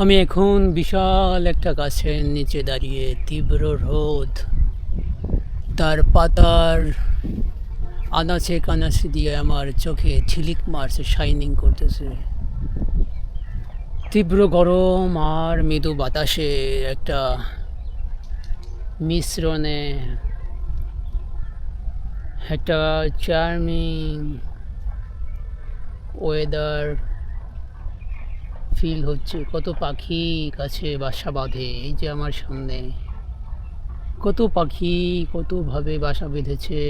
আমি এখন বিশাল একটা গাছের নিচে দাঁড়িয়ে। তীব্র রোদ তার পাতার আনাচে কানাচে দিয়ে আমার চোখে ঝিলিক মারছে, শাইনিং করতেছে। তীব্র গরম আর মৃদু বাতাসে একটা মিশ্রণে একটা চার্মিং ওয়েদার ফিল হচ্ছে। কত পাখি কাছে বাসা বাঁধে এই যে আমার সামনে। কত পাখি কতভাবে বাসা বেঁধেছে।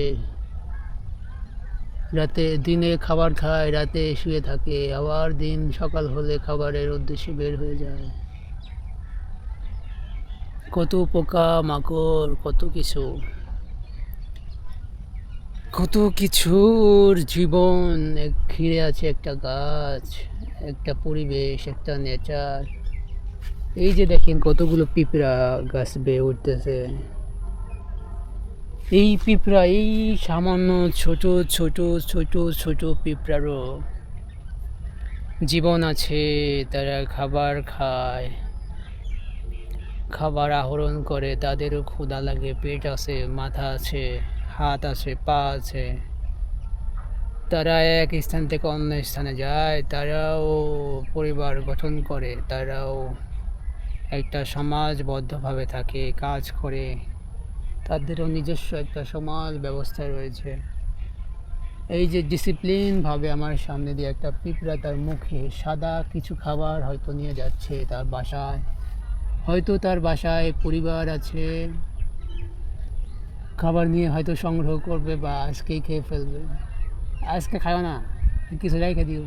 রাতে দিনে খাবার খায়, রাতে শুয়ে থাকে, আবার দিন সকাল হলে খাবারের উদ্দেশ্যে বের হয়ে যায়। কত পোকা মাকড়, কত কিছু, কত কিছুর জীবন ঘিরে আছে একটা গাছ, একটা পরিবেশ, একটা নেচার। এই যে দেখেন কতগুলো পিঁপড়া গাছ বেয়ে উঠতেছে। এই পিঁপড়া, এই সামান্য ছোট ছোট ছোট ছোট পিঁপড়ারও জীবন আছে। তারা খাবার খায়, খাবার আহরণ করে, তাদেরও ক্ষুধা লাগে, পেট আছে, মাথা আছে, হাত আছে, পা আছে। তারা এক স্থান থেকে অন্য স্থানে যায়, তারাও পরিবার গঠন করে, তারাও একটা সমাজবদ্ধভাবে থাকে, কাজ করে। তাদেরও নিজস্ব একটা সমাজ ব্যবস্থা রয়েছে। এই যে ডিসিপ্লিনভাবে আমার সামনে দিয়ে একটা পিঁপড়া তার মুখে সাদা কিছু খাবার হয়তো নিয়ে যাচ্ছে তার বাসায়। হয়তো তার বাসায় পরিবার আছে, খাবার নিয়ে হয়তো সংগ্রহ করবে বা আজকেই খেয়ে ফেলবে। আজকে খাও না, কিছু রেখে দিও।